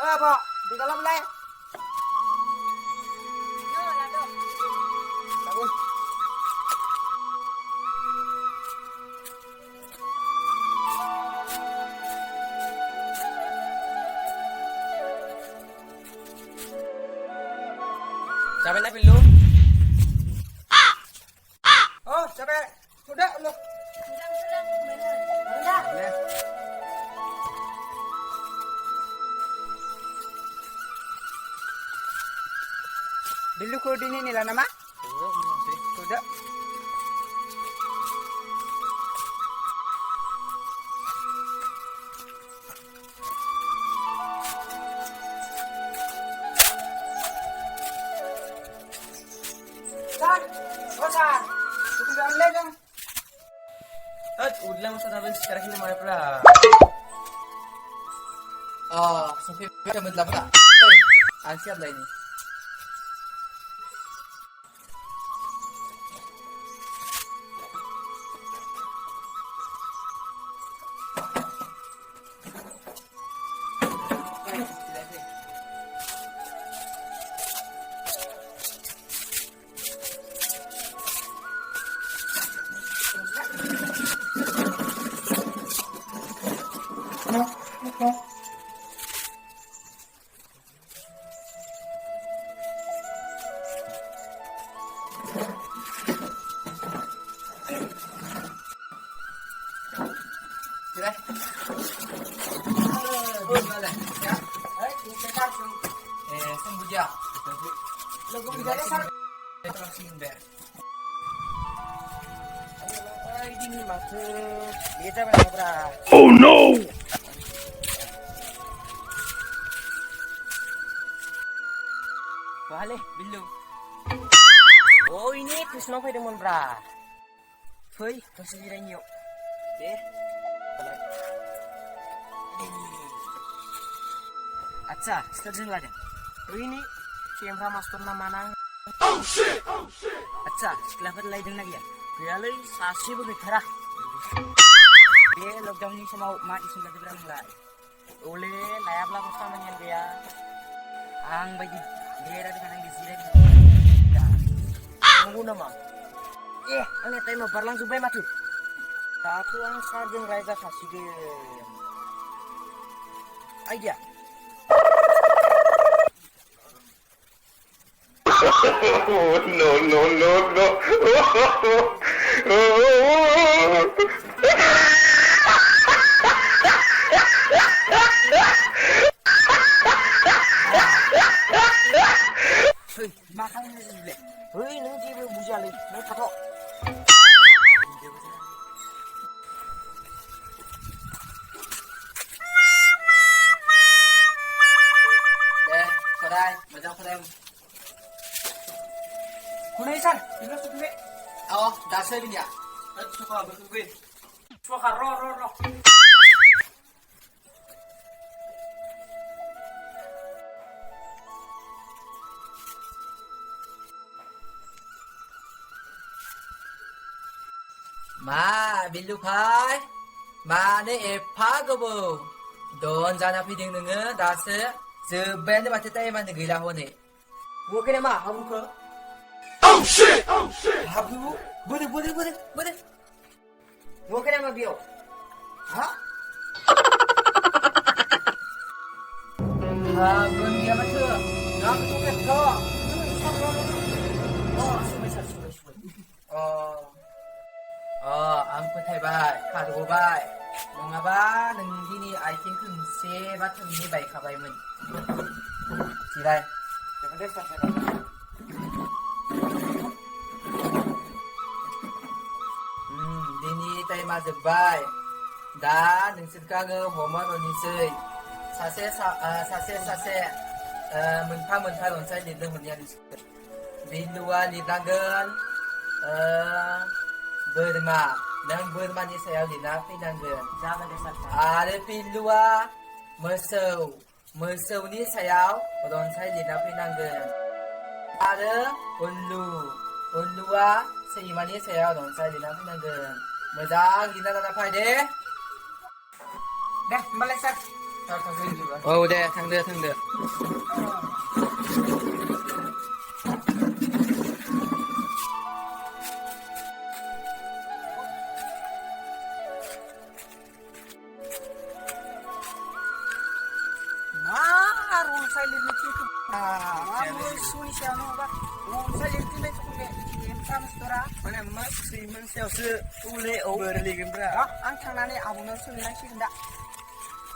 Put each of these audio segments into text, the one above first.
Apa? Di dalam mulai. Bagus. Sampai na pilu. Oh, sampai. Sudah lu. Sudah. Ya. Bilu ko din nila nama? Oo, sudah. Saan? O saan? Sudah online lang. At ulang sa namin sekarang ini mana pula? Sampai kami dapat tak? Hey, siap lah ini. Sudah. Boleh. Ya. Kita sembuja. Logo bigala sar. Ito lang simber. Ay, di ni masuk. Kita berapa? Oh no. Wale, Bilu. Oh, ini Krishna Pai Demon bra. Fui, kasih jiran yuk. Acha, sekarang lagi. Ini kamera master nama Oh shit. Acha, sekarang lagi lagi ya. Biarlah sasi begitu dia lockdown ini semua mati sudah dibilang lah. Oleh layak lah pasangannya dia. Ang bagi dia ada dengan yang disini. Tunggu nama. Ane tayo berlang subay matu. Satu ang sarjeng raja kasih dia. Aja. No. Hei, makan ini dulu. Hei, nanti dia buja lagi. Nanti katok. Kodai, macam kodai. Kunai san, ini sudah tuh. Oh, dah saya punya. Suka berkumpul. Suka ro. Ma, Bilu Pai. Ma ne epa gobo. Don jana piding nenge dase. Sebenarnya macam tay mana gila hone. Bukan ma, habu ke? Oh shit. Habu, boleh. Bukan ma bio. Hah? Habu dia macam. Nak tu ke kau? Oh, sudah. Ampun thay bai, kado bai. Nongaba neng dini item kunse batun ni bai kabai mun. Sirai. Dini tay majebai. Da nengsit kago homon onisei. Sase mentah onsai di dalam dunia ini. Di luar di dagan Burma, nang Burma ni saya lina pinanggan. Jangan desat. Ada pilua mesau ni saya orang saya lina pinanggan. Ada ulua seimani saya orang saya lina pinanggan. Mejang lina tak apa deh. Dah, balik sat. औ दे थांदो मा रनसाय लिरनो मोसौनि सायावनो माबा रनसाय लिरफिननाय सखुने एमफ्रा मास्टरा माने मा सैमोन सायावसो औले औ लिरगोनब्रा आं थांनानै आब'नाव सोंनांसिगोन दा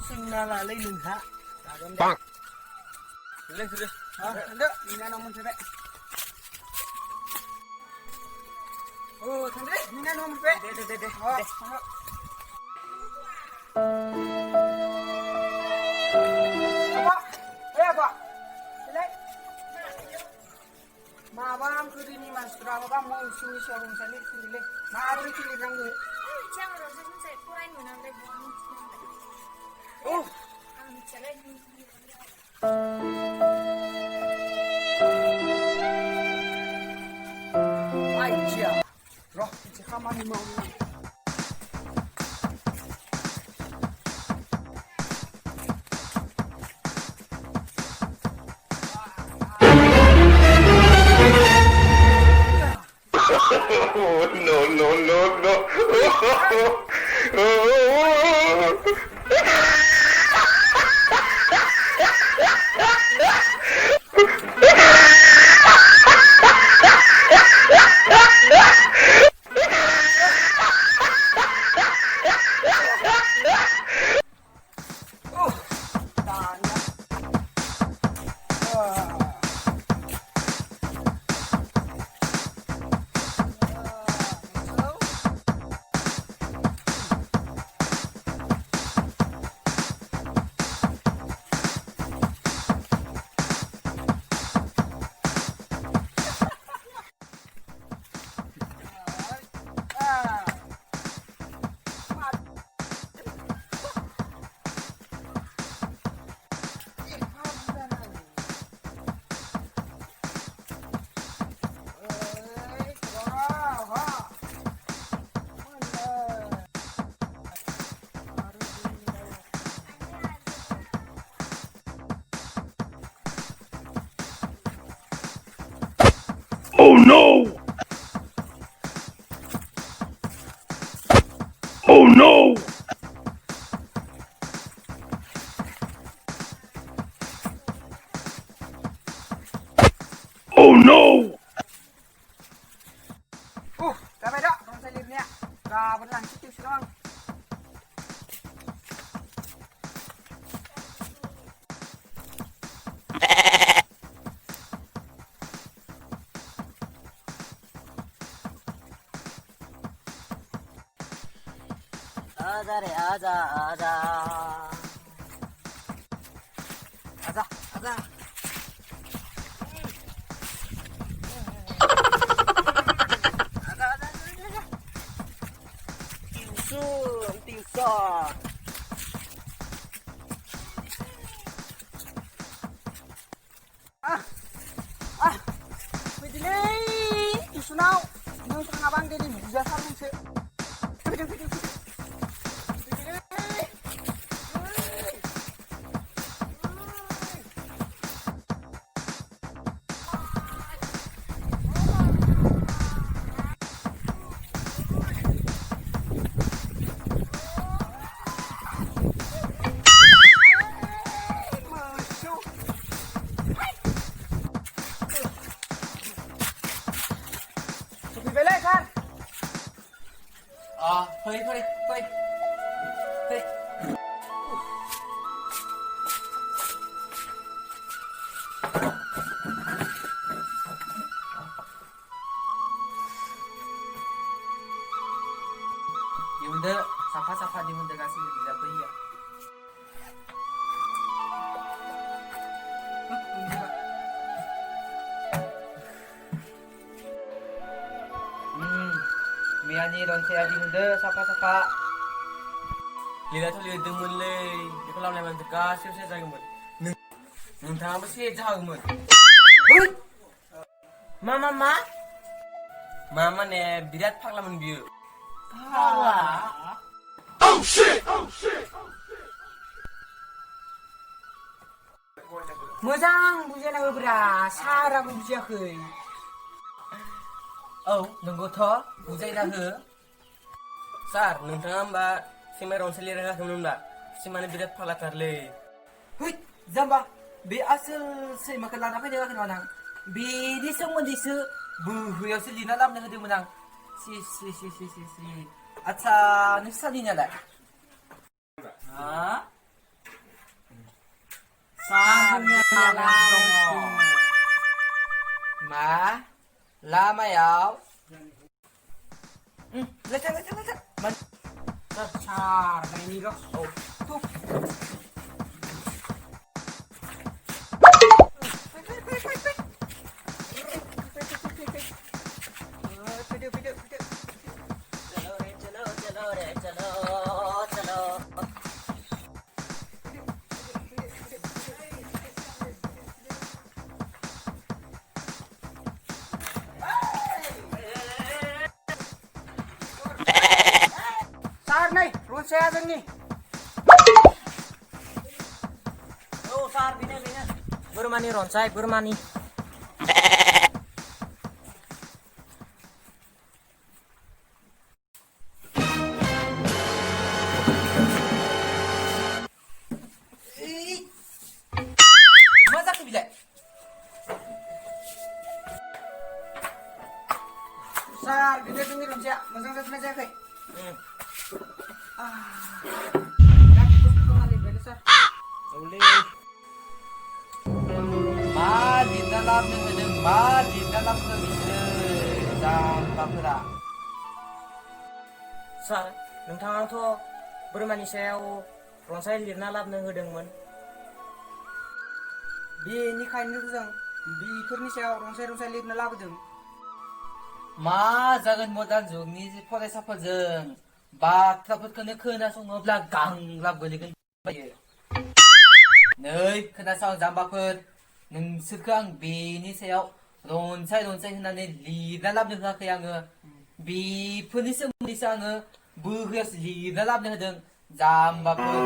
सोंना लालै नोंहा जागोन दे सोंदो थांदो बिनानाव मोनफैबाय थांदो बिनानाव मोनफैबाय दे थांदो माबा गोदोनि मानसिफ्रा माबा मोसौनि सायाव रनसाय लिरफिनोलै माबोरै लिरनांगौ फरायनो मोनाखै बहा औ आं मिथियालै आइडिया र' मोनसे खामानि मावनो Oh no! Oh no! Oh no! जाबाय दा रनसाय लिरनाया गाबोन लांसै टिउसनाव आजा रे आजा आजा आजा आजा Tiusan. Begini, tiusanau. Nung tengah bang jadi bisa sarung se. Beli kan? Phơi. Yunda, safa di Yunda kasih bisa ya. Miani ronsay di Yunda safa. Lihat tuh lihat demunley. Itu lawan yang dekat, saya jaga nungtang apa sih jaga Mama ne birat parlamen biu. Oh shit! Moजां बुजायनांगौब्रा साराबो बुजियाखै औ नंगौथ' बुजायना हो सार नोंथाङा होमबा सिमा रनसाय लिरनो होआखैमोन होनबा सिमानो बिराद फालाथारलै है जाम्बा बे आसोल सैमाखौ लाना फैनो होआखै नामा नों बेनि सोमोन्दैसो बोहोयावसो लिरना लाबोनो होदोंमोन आं सि आच्छा नोंसानियालाय मा लामायाव लेथें सारनायनि र' औ थुप सार नै रनसाया जोंनि औ सार बेनो बोरमानि रनसाय बोरमानि मा जाखो बिलाय सार बेनो जोंनि रनसाया मोजां जादोंना जायाखै मा लिरना लाबोनो होदों मा लिरना लाबोनो बिसोरो जाम्बाफोरा सार नोंथाङाथ' बोरमानि सायाव रनसाय लिरना लाबोनो होदोंमोन बेनिखायनो जों बेफोरनि सायाव रनसाय लिरना लाबोदों मा जागोन मडार्न जुगनि फरायसाफोरजों बाथ्राफोरखौनो खोनासङोब्ला गांलाब गोलैगोन बायो नै खोनासं जाम्बाफोर नोंसोरखौ आं बेनि सायाव रनसाय होननानै लिरना लाबोनो होआखै आङो बेफोरनि सोमोन्दैसो आङो बोहोयावसो लिरना लाबोनो होदों जाम्बाफोर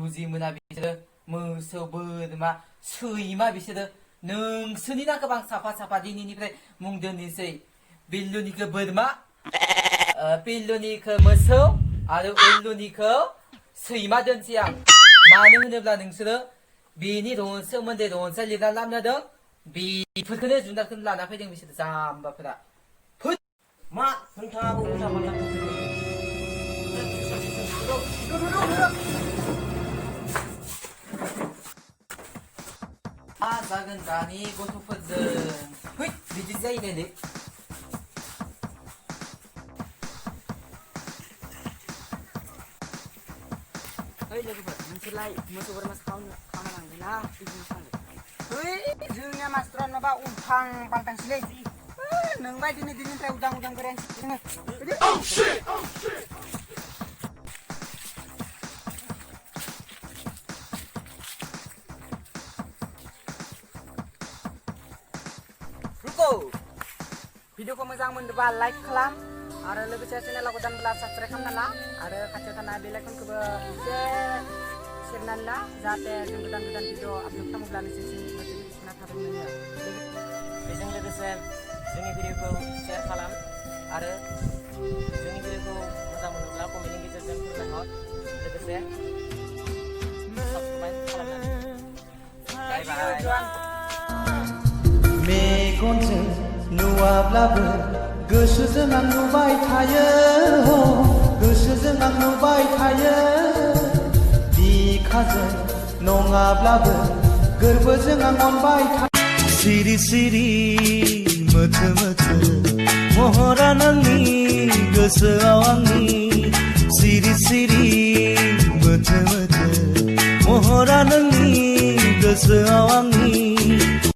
बुजि मोना बिसोरो मोसौ बोरमा सैमा बिसोरो नोंसोरनि नाखौ आं साफा दिनैनिफ्राय मुं दोननोसै बिल्लुनिखौ बोरमा पिल्लुनिखौ मोसौ आरो उल्लुनिखौ सैमा दोनसै आं मानो होनोब्ला नोंसोरो बेनि सोमोन्दै रनसाय लिरना लाबोनो होदों बेफोरखौनो जुनारखौनो लाना फैदों बिसोर जाम्बाफोरा मा नोंथाङाबो उल्था फाल्था मा जागोन दानि गथ'फोरजों बिदि जायो नै ओइ लोगोफोर नोंसोरलाय मोसौ बोरमा खावना लांदोंना बिदिनो सानो जोंनिया मास्टारानो माबा उल्थां फाल्थांसैलै नोंबायदिनो दिननिफ्राय उदां बेरायनोसै भिडिअखौ मोजां मोनदोंबा लाइक खालाम आरो लोगोसे चेनेलाव गोदानब्ला साबस्क्राइब खालामना ला आरो खाथियाव थानाय बेल आइकनखौबो एसे सेरनानै ला जाहाथे जों गोदान भिडिअ आपल'ड खालामोब्ला नोंसोरनि नटिफिकेसना थाबैनो मोनो बेजों लोगोसे जोंनि भिडिअखौ शेयार खालाम आरो जोंनि भिडिअखौ मोजां मोनोब्ला कमेन्टनि गेजेरजों फोरमायहर लोगोसे साबस्क्राइब खालामनानै बाय बाय मेगनजों नुवाब्लाबो गोसोजों आं नुबाय थायो गोसोजों आं नुबाय थायो बिखाजों नङाब्लाबो गोरबोजों आं अनबाय थायो सिरि सिरि मोथो महरा नोंनि गोसोआव आंनि सिरि सिरि मोथो महरा नोंनि गोसोआव आंनि